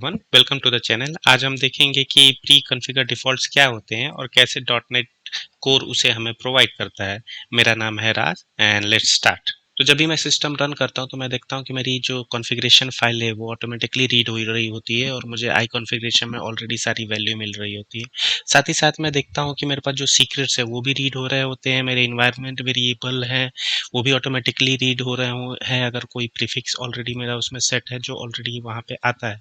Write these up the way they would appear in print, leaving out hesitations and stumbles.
Everyone, welcome to the channel. आज हम देखेंगे कि प्री कॉन्फ़िगर डिफ़ॉल्ट्स क्या होते हैं और कैसे डॉट नेट कोर उसे हमें प्रोवाइड करता है। मेरा नाम है राज एंड लेट्स स्टार्ट। तो जब भी मैं सिस्टम रन करता हूं तो मैं देखता हूं कि मेरी जो कॉन्फ़िगरेशन फाइल है वो ऑटोमेटिकली रीड हो रही होती है और मुझे आई कॉन्फ़िगरेशन में ऑलरेडी सारी वैल्यू मिल रही होती है। साथ ही साथ मैं देखता हूं कि मेरे पास जो सीक्रेट्स है वो भी रीड हो रहे होते हैं, मेरे इन्वायरमेंट वेरिएबल है वो भी ऑटोमेटिकली रीड हो रहे हैं अगर कोई प्रीफिक्स ऑलरेडी मेरा उसमें सेट है जो ऑलरेडी वहाँ पे आता है।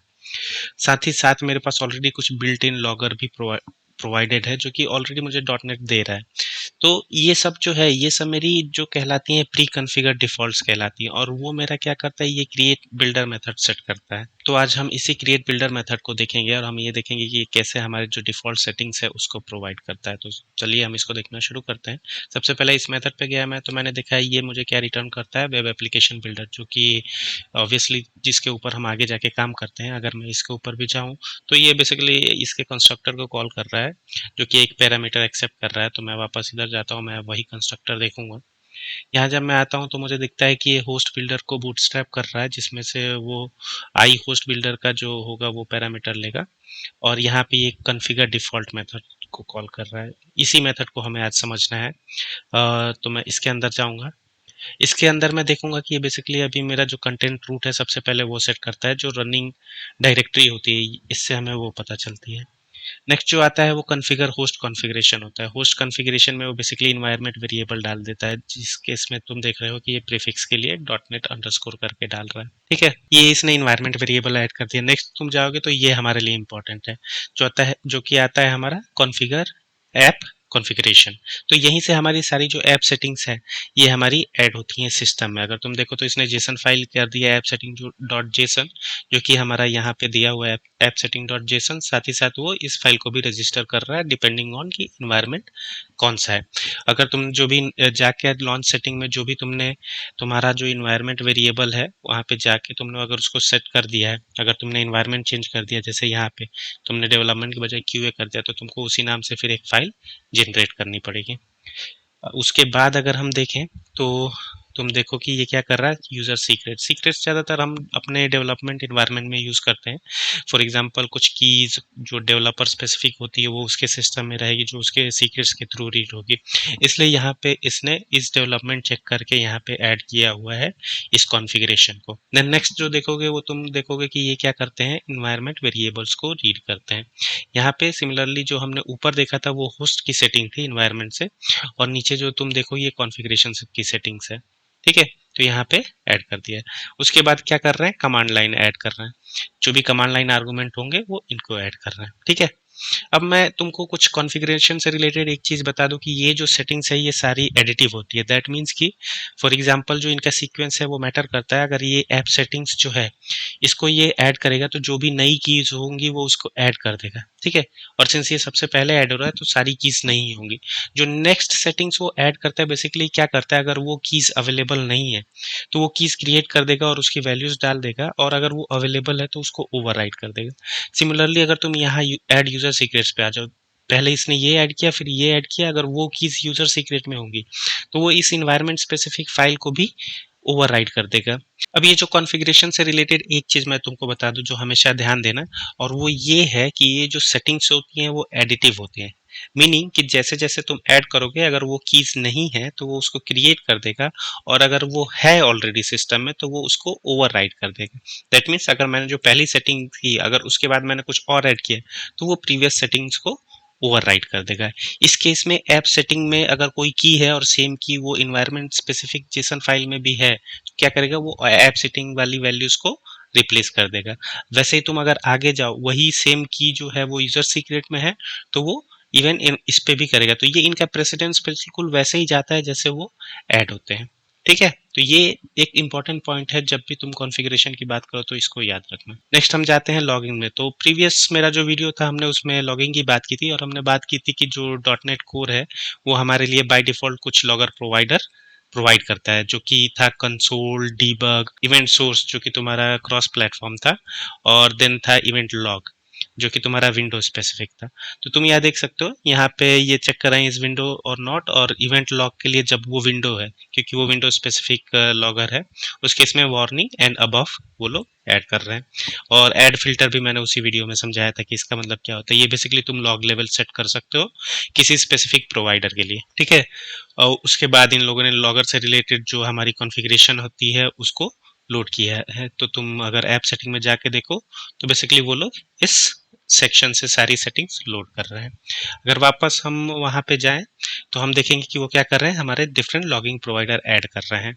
साथ ही साथ मेरे पास ऑलरेडी कुछ बिल्ट इन लॉगर भी प्रोवाइडेड है जो कि ऑलरेडी मुझे डॉट नेट दे रहा है। तो ये सब जो है ये सब मेरी जो कहलाती हैं प्री कॉन्फ़िगर डिफ़ॉल्ट्स कहलाती हैं और वो मेरा क्या करता है, ये क्रिएट बिल्डर मेथड सेट करता है। तो आज हम इसी क्रिएट बिल्डर मेथड को देखेंगे और हम ये देखेंगे कि कैसे हमारे जो डिफ़ॉल्ट सेटिंग्स है उसको प्रोवाइड करता है। तो चलिए हम इसको देखना शुरू करते हैं। सबसे पहले इस मेथड पे गया मैं, तो मैंने देखा है ये मुझे क्या रिटर्न करता है, वेब एप्लीकेशन बिल्डर, जो कि ऑब्वियसली जिसके ऊपर हम आगे जाके काम करते हैं। अगर मैं इसके ऊपर भी जाऊँ तो ये बेसिकली इसके कंस्ट्रक्टर को कॉल कर रहा है जो कि एक पैरामीटर एक्सेप्ट कर रहा है। तो मैं वापस इधर जाता हूँ, मैं वही कंस्ट्रक्टर देखूंगा। यहाँ जब मैं आता हूँ तो मुझे दिखता है कि ये होस्ट बिल्डर को बूटस्ट्रैप कर रहा है, जिसमें से वो आई होस्ट बिल्डर का जो होगा वो पैरामीटर लेगा और यहाँ पे एक कॉन्फ़िगर डिफ़ॉल्ट मेथड को कॉल कर रहा है। इसी मेथड को हमें आज समझना है। तो मैं इसके अंदर जाऊंगा। इसके अंदर मैं देखूंगा कि ये बेसिकली अभी मेरा जो कंटेंट रूट है सबसे पहले वो सेट करता है, जो रनिंग डायरेक्टरी होती है इससे हमें वो पता चलती है। नेक्स्ट जो आता है वो कॉन्फ़िगर होस्ट कॉन्फ़िगरेशन होता है। होस्ट कॉन्फ़िगरेशन में वो बेसिकली एनवायरनमेंट वेरिएबल डाल देता है, जिस केस में तुम देख रहे हो कि ये प्रीफिक्स के लिए डॉट नेट अंडरस्कोर करके डाल रहा है। ठीक है, ये इसने एनवायरनमेंट वेरिएबल ऐड कर दिया। नेक्स्ट तुम जाओगे तो ये हमारे लिए इंपॉर्टेंट है, जो कि आता है हमारा कॉन्फ़िगर ऐप कॉन्फ़िगरेशन। तो यहीं से हमारी सारी जो ऐप सेटिंग्स है ये हमारी ऐड होती हैं सिस्टम में। अगर तुम देखो तो इसने जेसन फाइल कर दिया ऐप सेटिंग जो डॉट जेसन, जो कि हमारा यहाँ पे दिया हुआ है ऐप सेटिंग डॉट जेसन। साथ ही साथ वो इस फाइल को भी रजिस्टर कर रहा है डिपेंडिंग ऑन कि इन्वायरमेंट कौन सा है। अगर तुम जो भी जाके लॉन्च सेटिंग में जो भी तुमने तुम्हारा जो इन्वायरमेंट वेरिएबल है वहाँ पे जाके तुमने अगर उसको सेट कर दिया है, अगर तुमने इन्वायरमेंट चेंज कर दिया, जैसे यहाँ पे तुमने डेवलपमेंट की बजाय क्यूए कर दिया, तो तुमको उसी नाम से फिर एक फाइल जनरेट करनी पड़ेगी। उसके बाद अगर हम देखें तो तुम देखो कि ये क्या कर रहा है, यूज़र सीक्रेट्स ज़्यादातर हम अपने डेवलपमेंट इन्वायरमेंट में यूज़ करते हैं। फॉर एग्जांपल कुछ कीज़ जो डेवलपर स्पेसिफिक होती है वो उसके सिस्टम में रहेगी, जो उसके सीक्रेट्स के थ्रू रीड होगी। इसलिए यहाँ पे इसने इस डेवलपमेंट चेक करके यहाँ पे ऐड किया हुआ है इस कॉन्फ़िगरेशन को। देन नेक्स्ट जो देखोगे वो तुम देखोगे कि ये क्या करते हैं, इन्वायरमेंट वेरिएबल्स को रीड करते हैं। यहाँ पे सिमिलरली जो हमने ऊपर देखा था वो होस्ट की सेटिंग थी इन्वायरमेंट से, और नीचे जो तुम देखो ये कॉन्फ़िगरेशन की सेटिंग्स है। ठीक है, तो यहाँ पे ऐड कर दिया है। उसके बाद क्या कर रहे हैं, कमांड लाइन ऐड कर रहे हैं। जो भी कमांड लाइन आर्गुमेंट होंगे वो इनको ऐड कर रहे हैं। ठीक है, अब मैं तुमको कुछ कॉन्फ़िगरेशन से रिलेटेड एक चीज़ बता दूं कि ये जो सेटिंग्स है ये सारी एडिटिव होती है। दैट मीन्स कि फॉर एग्जांपल जो इनका सीक्वेंस है वो मैटर करता है। अगर ये ऐप सेटिंग्स जो है इसको ये ऐड करेगा तो जो भी नई कीज होंगी वो उसको ऐड कर देगा। ठीक है, और सिंस ये सबसे पहले ऐड हो रहा है तो सारी कीज नहीं होंगी। जो नेक्स्ट सेटिंग्स वो ऐड करता है बेसिकली क्या करता है, अगर वो कीज अवेलेबल नहीं है तो वो कीज क्रिएट कर देगा और उसकी वैल्यूज डाल देगा, और अगर वो अवेलेबल है तो उसको ओवरराइट कर देगा। सिमिलरली अगर तुम यहाँ ऐड यूजर सीक्रेट्स पे आ जाओ, पहले इसने ये ऐड किया फिर ये ऐड किया, अगर वो कीज यूजर सीक्रेट में होंगी तो वो इस इन्वायरमेंट स्पेसिफिक फाइल को भी ओवरराइट कर देगा। अब ये जो कॉन्फ़िगरेशन से रिलेटेड एक चीज मैं तुमको बता दूं जो हमेशा ध्यान देना, और वो ये है कि ये जो सेटिंग्स होती हैं वो एडिटिव होती हैं। मीनिंग कि जैसे जैसे तुम ऐड करोगे अगर वो कीज नहीं है तो वो उसको क्रिएट कर देगा, और अगर वो है ऑलरेडी सिस्टम में तो वो उसको ओवरराइट कर देगा। दैट मीन्स अगर मैंने जो पहली सेटिंग थी अगर उसके बाद मैंने कुछ और ऐड किया तो वो प्रीवियस सेटिंग्स को ओवरराइट कर देगा। इस केस में ऐप सेटिंग में अगर कोई की है और सेम की वो इन्वायरमेंट स्पेसिफिक जेसन फाइल में भी है तो क्या करेगा, वो ऐप सेटिंग वाली वैल्यूज को रिप्लेस कर देगा। वैसे ही तुम अगर आगे जाओ वही सेम की जो है वो यूजर सीक्रेट में है तो वो इवन इस पे भी करेगा। तो ये इनका प्रेसिडेंस बिल्कुल वैसे ही जाता है जैसे वो ऐड होते हैं। ठीक है, तो ये एक इंपॉर्टेंट पॉइंट है, जब भी तुम कॉन्फ़िगरेशन की बात करो तो इसको याद रखना। नेक्स्ट हम जाते हैं लॉगिंग में। तो प्रीवियस मेरा जो वीडियो था हमने उसमें लॉगिंग की बात की थी, और हमने बात की थी कि जो डॉट नेट कोर है वो हमारे लिए बाय डिफॉल्ट कुछ लॉगर प्रोवाइड करता है, जो कि था कंसोल, डीबग, इवेंट सोर्स जो कि तुम्हारा क्रॉस प्लेटफॉर्म था, और देन था इवेंट लॉग। जो कि तुम्हारा विंडो स्पेसिफिक था। तो तुम यहाँ देख सकते हो, यहाँ पे ये चेक कर रहे हैं इस विंडो और नॉट, और इवेंट लॉग के लिए जब वो विंडो है, क्योंकि वो विंडो स्पेसिफिक लॉगर है, उस केस में वार्निंग एंड अबव वो लोग ऐड कर रहे हैं। और ऐड फिल्टर भी मैंने उसी वीडियो में समझाया था कि इसका मतलब क्या होता है। ये बेसिकली तुम लॉग लेवल सेट कर सकते हो किसी स्पेसिफिक प्रोवाइडर के लिए, ठीक है। और उसके बाद इन लोगों ने लॉगर से रिलेटेड जो हमारी कॉन्फ़िगरेशन होती है उसको लोड किया है। तो तुम अगर ऐप सेटिंग में जाके देखो तो बेसिकली वो लोग इस सेक्शन से सारी सेटिंग्स लोड कर रहे हैं। अगर वापस हम वहाँ पे जाएं तो हम देखेंगे कि वो क्या कर रहे हैं, हमारे डिफरेंट लॉगिंग प्रोवाइडर ऐड कर रहे हैं।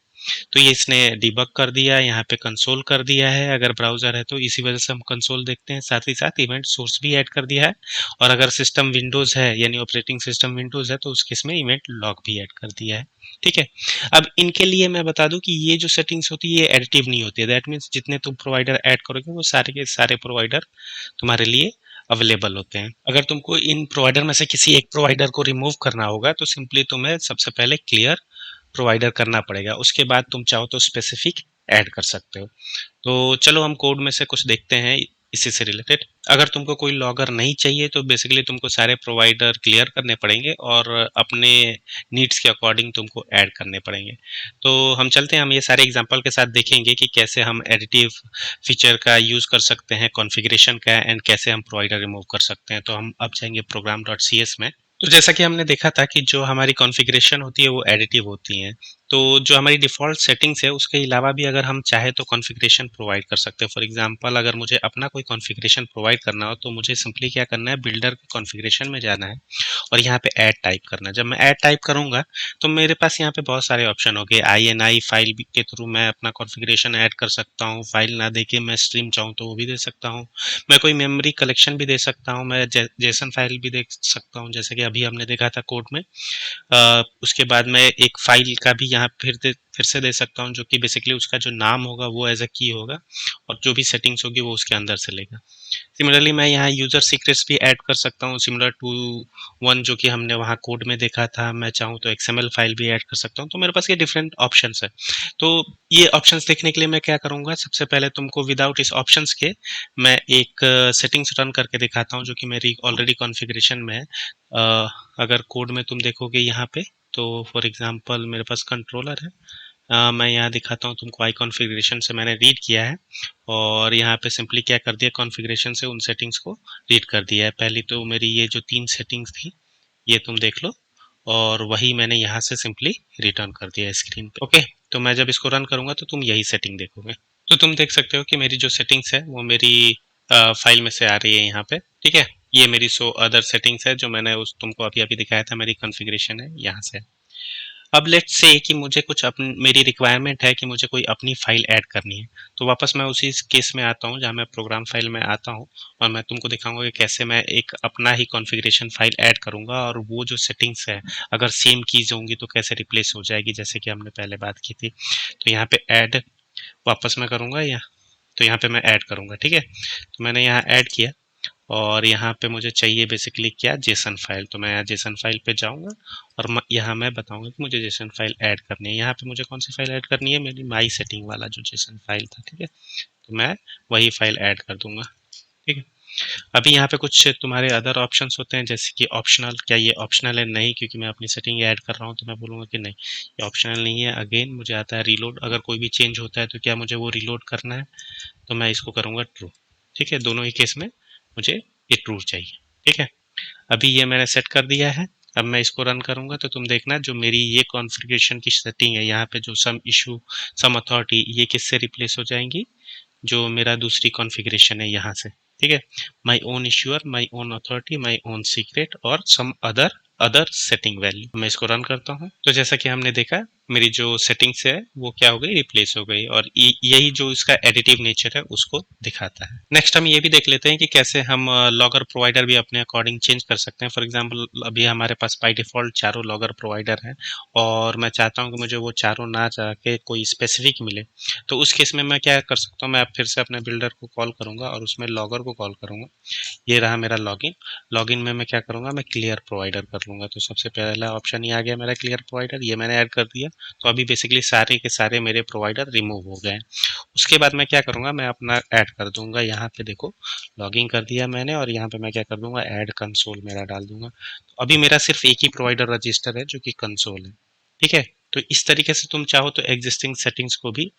तो ये इसने डिबग कर दिया, यहाँ पे कंसोल कर दिया है। अगर ब्राउजर है तो इसी वजह से हम कंसोल देखते हैं, साथ ही साथ इवेंट सोर्स भी ऐड कर दिया है। और अगर सिस्टम विंडोज है यानी ऑपरेटिंग सिस्टम विंडोज है तो उसके इसमें इवेंट लॉग भी ऐड कर दिया है, ठीक है। अब इनके लिए मैं बता दूं कि ये जो सेटिंग्स होती है ये एडिटिव नहीं होती है। दैट मीन्स जितने तुम प्रोवाइडर ऐड करोगे वो सारे के सारे प्रोवाइडर तुम्हारे लिए अवेलेबल होते हैं। अगर तुमको इन प्रोवाइडर में से किसी एक प्रोवाइडर को रिमूव करना होगा तो सिंपली तुम्हें सबसे पहले क्लियर प्रोवाइडर करना पड़ेगा, उसके बाद तुम चाहो तो स्पेसिफिक ऐड कर सकते हो। तो चलो हम कोड में से कुछ देखते हैं इसी से रिलेटेड। अगर तुमको कोई लॉगर नहीं चाहिए तो बेसिकली तुमको सारे प्रोवाइडर क्लियर करने पड़ेंगे और अपने नीड्स के अकॉर्डिंग तुमको ऐड करने पड़ेंगे। तो हम चलते हैं, हम ये सारे एग्जांपल के साथ देखेंगे कि कैसे हम एडिटिव फीचर का यूज़ कर सकते हैं, कॉन्फ़िगरेशन का, एंड कैसे हम प्रोवाइडर रिमूव कर सकते हैं। तो हम अब जाएंगे प्रोग्राम डॉट सी एस में। तो जैसा कि हमने देखा था कि जो हमारी कॉन्फ़िगरेशन होती है वो एडिटिव होती हैं। तो जो हमारी डिफ़ॉल्ट सेटिंग्स है उसके अलावा भी अगर हम चाहे तो कॉन्फ़िगरेशन प्रोवाइड कर सकते हैं। फॉर एग्ज़ाम्पल अगर मुझे अपना कोई कॉन्फ़िगरेशन प्रोवाइड करना हो तो मुझे सिंपली क्या करना है, बिल्डर के कॉन्फ़िगरेशन में जाना है और यहाँ पे ऐड टाइप करना है। जब मैं ऐड टाइप करूँगा तो मेरे पास यहाँ पे बहुत सारे ऑप्शन हो गए। INI फाइल के थ्रू मैं अपना कॉन्फ़िगरेशन ऐड कर सकता हूँ। फाइल ना देके मैं स्ट्रीम चाहूँ तो वो भी दे सकता हूँ। मैं कोई मेमोरी कलेक्शन भी दे सकता हूँ। मैं जेसन फाइल भी देख सकता हूँ, जैसे कि अभी हमने देखा था कोड में। उसके बाद मैं एक फाइल का भी यहाँ फिर से दे सकता हूँ, जो कि बेसिकली उसका जो नाम होगा वो एज अ की होगा और जो भी सेटिंग्स होगी वो उसके अंदर से लेगा। सिमिलरली मैं यहाँ यूज़र सीक्रेट्स भी ऐड कर सकता हूँ, सिमिलर टू वन जो कि हमने वहाँ कोड में देखा था। मैं चाहूँ तो XML फाइल भी ऐड कर सकता हूँ। तो मेरे पास ये डिफरेंट ऑप्शंस है। तो ये ऑप्शंस देखने के लिए मैं क्या करूँगा, सबसे पहले तुमको विदाउट इस ऑप्शंस के मैं एक सेटिंग्स रन करके दिखाता हूँ जो कि मेरी ऑलरेडी कॉन्फ़िगरेशन में है। अगर कोड में तुम देखोगे यहाँ पे तो फॉर एग्जांपल मेरे पास कंट्रोलर है। मैं यहाँ दिखाता हूँ तुमको, आई कॉन्फ़िगरेशन से मैंने रीड किया है और यहाँ पे सिंपली क्या कर दिया, कॉन्फ़िगरेशन से उन सेटिंग्स को रीड कर दिया है। पहली तो मेरी ये जो 3 सेटिंग्स थी ये तुम देख लो और वही मैंने यहाँ से सिंपली रिटर्न कर दिया है स्क्रीन पे। ओके, तो मैं जब इसको रन करूँगा तो तुम यही सेटिंग देखोगे। तो तुम देख सकते हो कि मेरी जो सेटिंग्स है वो मेरी फाइल में से आ रही है यहाँ पे, ठीक है। ये मेरी सो अदर सेटिंग्स है जो मैंने उस तुमको अभी अभी दिखाया था, मेरी कॉन्फ़िगरेशन है यहाँ से। अब लेट्स से कि मुझे कुछ मेरी रिक्वायरमेंट है कि मुझे कोई अपनी फाइल ऐड करनी है। तो वापस मैं उसी केस में आता हूँ जहाँ मैं प्रोग्राम फाइल में आता हूँ और मैं तुमको दिखाऊंगा कि कैसे मैं एक अपना ही कॉन्फ़िगरेशन फाइल ऐड करूंगा और वो जो सेटिंग्स है अगर सेम कीज होंगी तो कैसे रिप्लेस हो जाएगी, जैसे कि हमने पहले बात की थी। तो यहाँ पे ऐड वापस मैं करूँगा तो यहाँ पे मैं ऐड करूँगा, ठीक है। तो मैंने यहाँ ऐड किया और यहाँ पे मुझे चाहिए बेसिकली क्या, जेसन फाइल। तो मैं यहाँ जेसन फाइल पे जाऊँगा और यहाँ मैं बताऊँगा कि मुझे जेसन फाइल ऐड करनी है। यहाँ पे मुझे कौन सी फाइल ऐड करनी है, मेरी माई सेटिंग वाला जो जेसन फाइल था, ठीक है। तो मैं वही फाइल ऐड कर दूंगा, ठीक है। अभी यहाँ पे कुछ तुम्हारे अदर ऑप्शंस होते हैं जैसे कि ऑप्शनल। क्या ये ऑप्शनल है? नहीं, क्योंकि मैं अपनी सेटिंग ऐड कर रहा हूँ तो मैं बोलूँगा कि नहीं ये ऑप्शनल नहीं है। अगेन मुझे आता है रीलोड। अगर कोई भी चेंज होता है तो क्या मुझे वो रीलोड करना है, तो मैं इसको करूँगा ट्रू, ठीक है। दोनों ही केस में मुझे ये ट्रू चाहिए, ठीक है। अभी ये मैंने सेट कर दिया है। अब मैं इसको रन करूंगा तो तुम देखना जो मेरी ये कॉन्फ़िगरेशन की सेटिंग है यहाँ पे जो सम इशू सम अथॉरिटी, ये किससे रिप्लेस हो जाएंगी, जो मेरा दूसरी कॉन्फ़िगरेशन है यहाँ से, ठीक है। My own issuer, my own authority, my own secret और some other other setting value. मैं इसको रन करता हूँ तो जैसा कि हमने देखा मेरी जो सेटिंग्स है वो क्या हो गई, रिप्लेस हो गई। और यही जो इसका एडिटिव नेचर है उसको दिखाता है। नेक्स्ट हम ये भी देख लेते हैं कि कैसे हम लॉगर प्रोवाइडर भी अपने अकॉर्डिंग चेंज कर सकते हैं। फॉर एग्जांपल अभी हमारे पास बाय डिफॉल्ट चारों लॉगर प्रोवाइडर हैं और मैं चाहता हूँ कि मुझे वो चारों ना जाके कोई स्पेसिफिक मिले। तो उस केस में मैं क्या कर सकता हूँ, मैं फिर से अपने बिल्डर को कॉल करूंगा और उसमें लॉगर को कॉल करूंगा। ये रहा मेरा लॉगिन। लॉगिन में मैं क्या करूंगा, मैं क्लियर प्रोवाइडर कर करूँगा। तो सबसे पहला ऑप्शन ये आ गया मेरा क्लियर प्रोवाइडर, ये मैंने ऐड कर दिया। तो अभी बेसिकली सारे के सारे मेरे प्रोवाइडर रिमूव हो गए। उसके बाद मैं क्या करूँगा, मैं अपना ऐड कर दूँगा। यहाँ पे देखो लॉगिन कर दिया मैंने और यहाँ पे मैं क्या कर दूँगा, ऐड कंसोल मेरा डाल दूँगा। तो अभी मेरा सिर्फ एक ही प्रोवाइडर रजिस्टर है जो कि कंसोल है। ठीक है, तो इस तरीके से तुम चाहो तो एग्जिस्टिंग सेटिंग्स को भी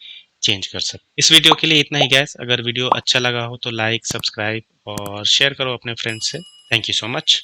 चेंज कर सकते। इस वीडियो के लिए इतना ही गैस। अगर वीडियो अच्छा लगा हो तो लाइक, सब्सक्राइब और शेयर करो अपने फ्रेंड्स से। Thank you so much.